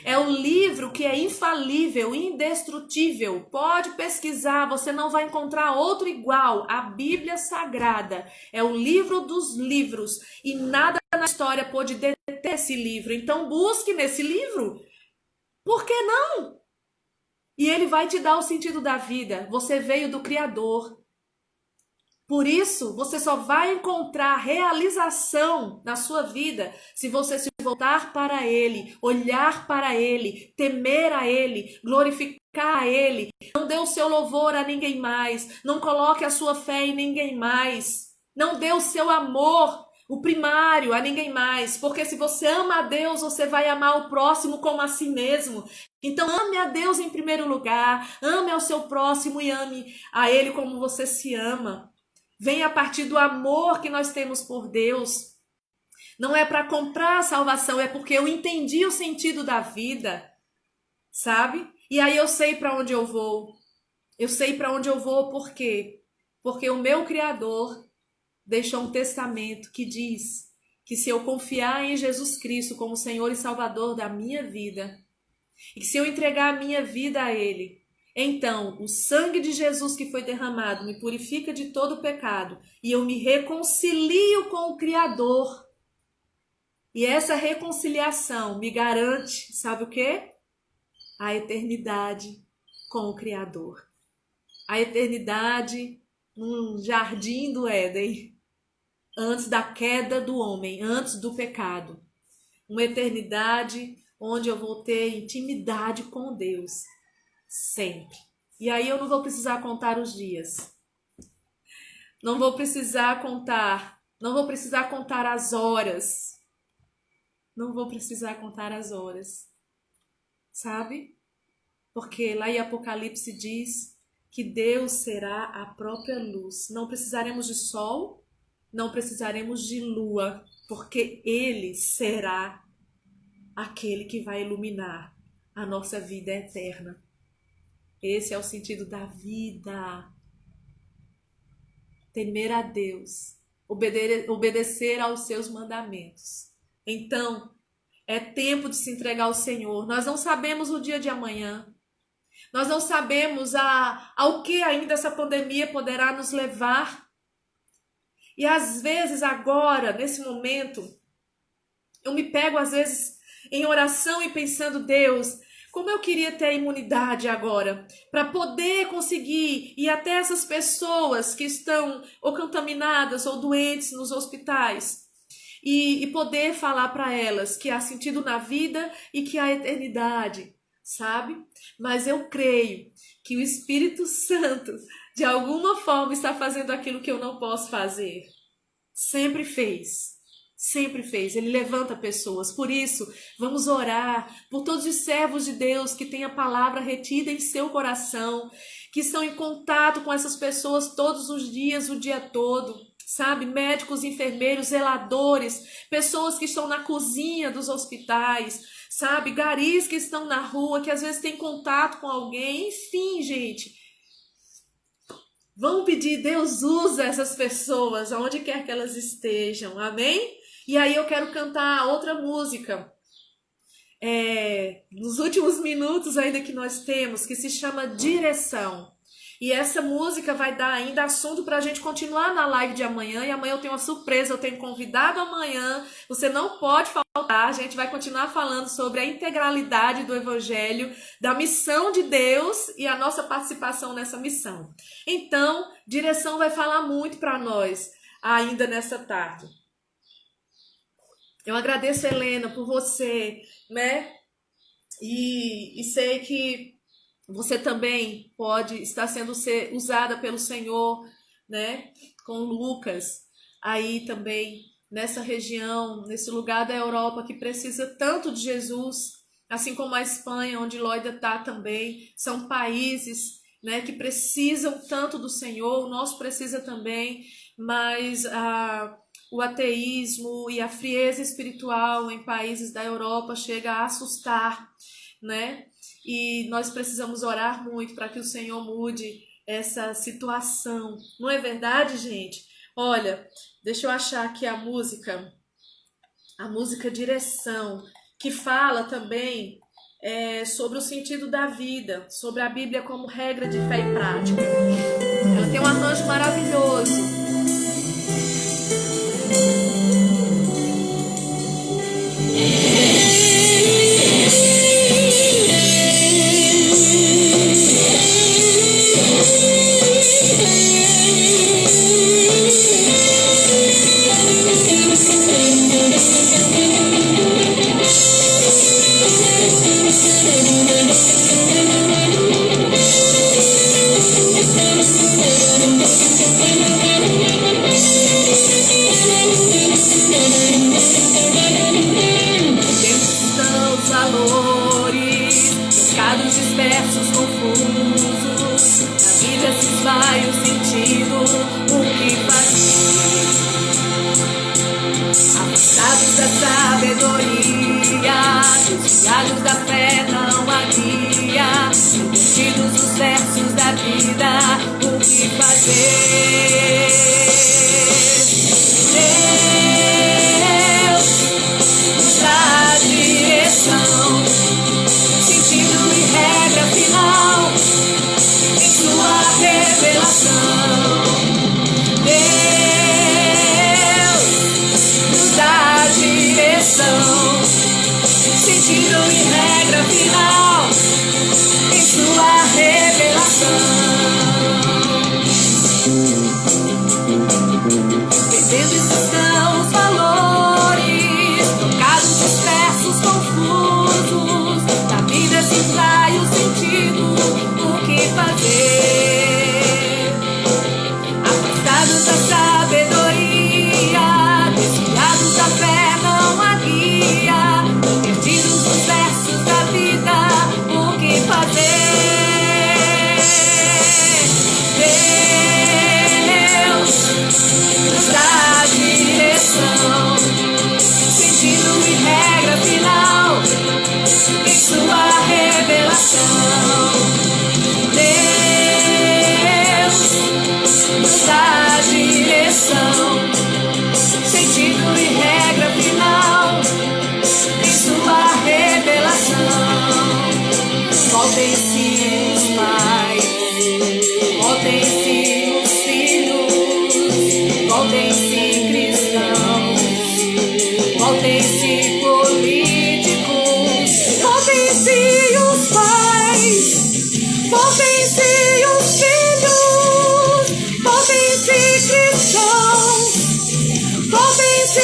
É o livro que é infalível, indestrutível. Pode pesquisar, você não vai encontrar outro igual. A Bíblia Sagrada é o livro dos livros. E nada na história pode deter esse livro. Então busque nesse livro. Por que não? E ele vai te dar o sentido da vida. Você veio do Criador. Por isso, você só vai encontrar realização na sua vida se você se voltar para Ele, olhar para Ele, temer a Ele, glorificar a Ele. Não dê o seu louvor a ninguém mais, não coloque a sua fé em ninguém mais, não dê o seu amor, o primário, a ninguém mais, porque se você ama a Deus, você vai amar o próximo como a si mesmo. Então ame a Deus em primeiro lugar, ame ao seu próximo e ame a Ele como você se ama. Vem a partir do amor que nós temos por Deus. Não é para comprar a salvação, é porque eu entendi o sentido da vida, sabe? E aí eu sei para onde eu vou. Eu sei para onde eu vou por quê? Porque o meu Criador deixou um testamento que diz que se eu confiar em Jesus Cristo como Senhor e Salvador da minha vida, e que se eu entregar a minha vida a Ele, então o sangue de Jesus que foi derramado me purifica de todo pecado e eu me reconcilio com o Criador. E essa reconciliação me garante, sabe o quê? A eternidade com o Criador. A eternidade num jardim do Éden, antes da queda do homem, antes do pecado. Uma eternidade onde eu vou ter intimidade com Deus, sempre. E aí eu não vou precisar contar os dias. Não vou precisar contar as horas. Não vou precisar contar as horas. Sabe? Porque lá em Apocalipse diz que Deus será a própria luz. Não precisaremos de sol, não precisaremos de lua, porque Ele será aquele que vai iluminar a nossa vida eterna. Esse é o sentido da vida. Temer a Deus, obedecer aos seus mandamentos. Então, é tempo de se entregar ao Senhor. Nós não sabemos o dia de amanhã. Nós não sabemos ao que ainda essa pandemia poderá nos levar. E às vezes agora, nesse momento, eu me pego às vezes em oração e pensando, Deus, como eu queria ter a imunidade agora, para poder conseguir ir até essas pessoas que estão ou contaminadas ou doentes nos hospitais e poder falar para elas que há sentido na vida e que há eternidade, sabe? Mas eu creio que o Espírito Santo, de alguma forma, está fazendo aquilo que eu não posso fazer. Sempre fez. Sempre fez, Ele levanta pessoas. Por isso, vamos orar por todos os servos de Deus que têm a palavra retida em seu coração, que estão em contato com essas pessoas todos os dias, o dia todo, sabe? Médicos, enfermeiros, zeladores, pessoas que estão na cozinha dos hospitais, sabe? Garis que estão na rua, que às vezes têm contato com alguém. Enfim, gente, vamos pedir, Deus usa essas pessoas, aonde quer que elas estejam, amém? E aí eu quero cantar outra música, nos últimos minutos ainda que nós temos, que se chama Direção. E essa música vai dar ainda assunto para a gente continuar na live de amanhã. E amanhã eu tenho uma surpresa, eu tenho convidado amanhã. Você não pode faltar, a gente vai continuar falando sobre a integralidade do Evangelho, da missão de Deus e a nossa participação nessa missão. Então, Direção vai falar muito para nós ainda nessa tarde. Eu agradeço, Helena, por você, né? E sei que você também pode estar sendo usada pelo Senhor, né? Com Lucas, aí também nessa região, nesse lugar da Europa que precisa tanto de Jesus, assim como a Espanha, onde Loida está também. São países, né, que precisam tanto do Senhor, o nosso precisa também, mas o ateísmo e a frieza espiritual em países da Europa chega a assustar, né? E nós precisamos orar muito para que o Senhor mude essa situação. Não é verdade, gente? Olha, deixa eu achar aqui a música Direção, que fala também sobre o sentido da vida, sobre a Bíblia como regra de fé e prática. Ela tem um arranjo maravilhoso. afastados da fé não há guia, perdidos os versos da vida, o que fazer? Deus nos dá direção, sentido e regra final em sua revelação. Deus nos dá direção, sentido e regra final em sua revelação. Perdendo estão os valores, trocados dispersos, confusos, da vida se vai o sentido, o que fazer? Afastados da sabedoria, desviados da fé, não há guia, perdidos os versos da vida, o que fazer? Deus nos dá direção, sentido e regra final em sua revelação. Deus nos dá direção, sentido e regra final em sua revelação. Voltem-se os pais, voltem-se os filhos, voltem-se cristãos, voltem-se políticos, voltem-se os pais, voltem-se os filhos, voltem-se cristãos, voltem-se políticos,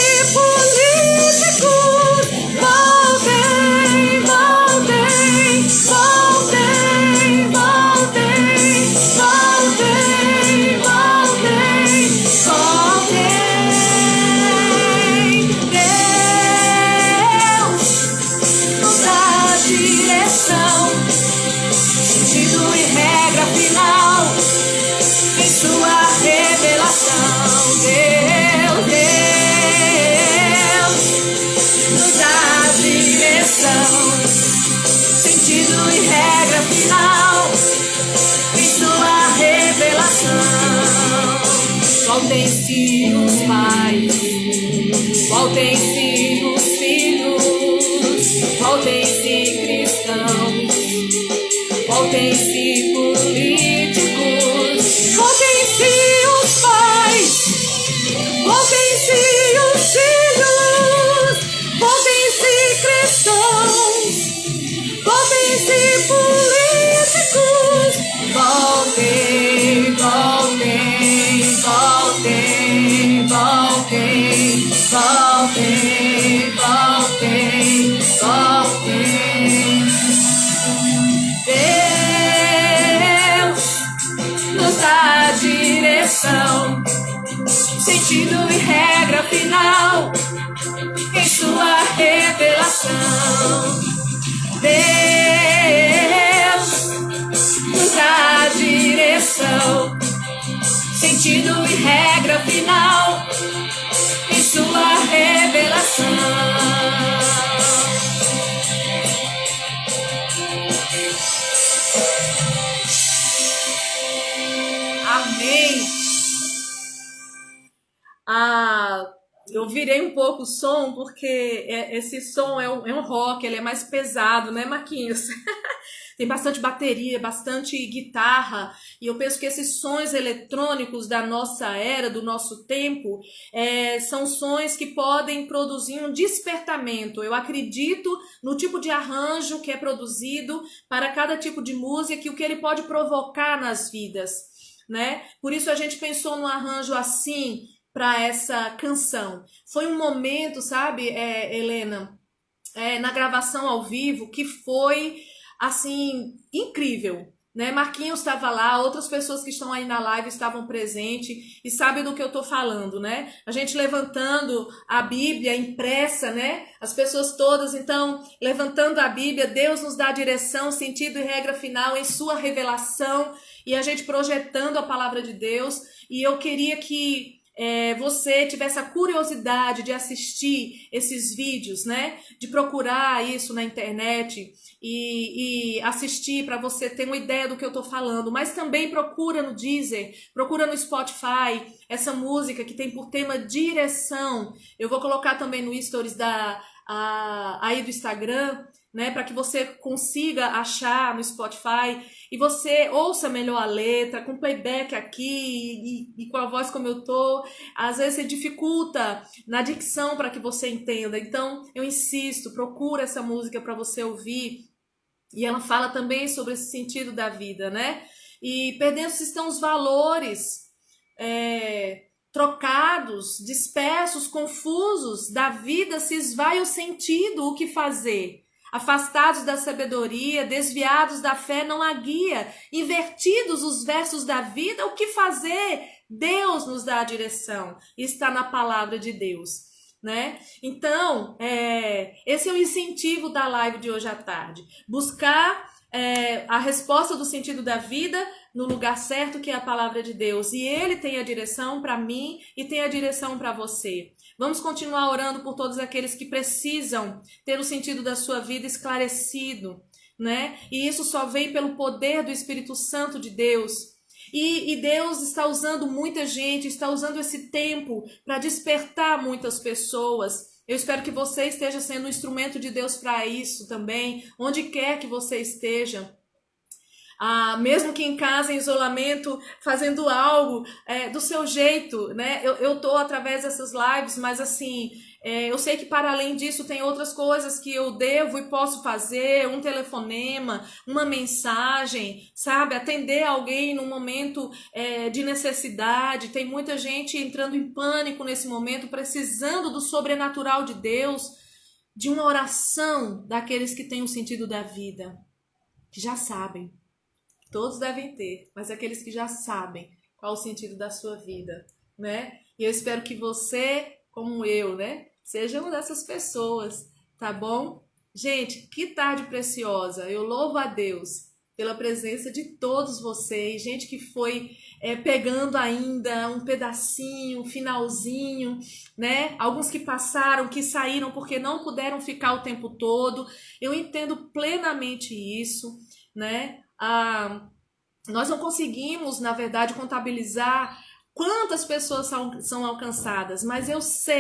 voltem, voltem, voltem, voltem, voltem, voltem, voltem. Deus nos dá direção, sentido e regra final em sua revelação. Deus nos dá direção, sentido e regra final em sua revelação. Voltem-se os pais, voltem-se os filhos, voltem-se cristãos, voltem-se políticos, voltem-se os pais, voltem-se os filhos, voltem-se cristãos, voltem-se políticos, voltem, voltem, voltem, voltem, voltem, voltem, voltem. Deus nos dá direção, sentido e regra final em sua revelação. Deus nos dá direção, sentido e regra final em sua revelação. Amém. Eu virei um pouco o som porque esse som é um rock, ele é mais pesado, né, Marquinhos? Tem bastante bateria, bastante guitarra, e eu penso que esses sons eletrônicos da nossa era, do nosso tempo, são sons que podem produzir um despertamento. Eu acredito no tipo de arranjo que é produzido para cada tipo de música e o que ele pode provocar nas vidas, né? Por isso a gente pensou num arranjo assim para essa canção. Foi um momento, sabe, Helena, na gravação ao vivo que foi assim, incrível, né? Marquinhos estava lá, outras pessoas que estão aí na live estavam presentes e sabem do que eu tô falando, né? A gente levantando a Bíblia impressa, né? As pessoas todas, então, levantando a Bíblia, Deus nos dá direção, sentido e regra final em sua revelação, e a gente projetando a palavra de Deus, e eu queria que você tiver essa curiosidade de assistir esses vídeos, né? De procurar isso na internet e assistir para você ter uma ideia do que eu tô falando. Mas também procura no Deezer, procura no Spotify, essa música que tem por tema direção. Eu vou colocar também no stories aí do Instagram, né, para que você consiga achar no Spotify e você ouça melhor a letra, com playback aqui e com a voz como eu tô. Às vezes você dificulta na dicção para que você entenda. Então, eu insisto, procura essa música para você ouvir. E ela fala também sobre esse sentido da vida, né? E perdendo-se estão os valores, trocados, dispersos, confusos, da vida se esvai o sentido, o que fazer. Afastados da sabedoria, desviados da fé, não há guia. Invertidos os versos da vida, o que fazer? Deus nos dá a direção. Está na palavra de Deus, né? Então, esse é o incentivo da live de hoje à tarde. Buscar a resposta do sentido da vida no lugar certo, que é a palavra de Deus. E Ele tem a direção para mim e tem a direção para você. Vamos continuar orando por todos aqueles que precisam ter o sentido da sua vida esclarecido, né? E isso só vem pelo poder do Espírito Santo de Deus. E Deus está usando muita gente, está usando esse tempo para despertar muitas pessoas. Eu espero que você esteja sendo um instrumento de Deus para isso também, onde quer que você esteja. Mesmo que em casa, em isolamento, fazendo algo do seu jeito, né? Eu tô através dessas lives, mas assim, eu sei que para além disso tem outras coisas que eu devo e posso fazer, um telefonema, uma mensagem, sabe? Atender alguém num momento de necessidade. Tem muita gente entrando em pânico nesse momento, precisando do sobrenatural de Deus, de uma oração daqueles que têm o sentido da vida, que já sabem. Todos devem ter, mas aqueles que já sabem qual o sentido da sua vida, né? E eu espero que você, como eu, né, seja uma dessas pessoas, tá bom? Gente, que tarde preciosa. Eu louvo a Deus pela presença de todos vocês, gente que foi pegando ainda um pedacinho, um finalzinho, né? Alguns que passaram, que saíram porque não puderam ficar o tempo todo. Eu entendo plenamente isso, né? Nós não conseguimos, na verdade, contabilizar quantas pessoas são alcançadas, mas eu sei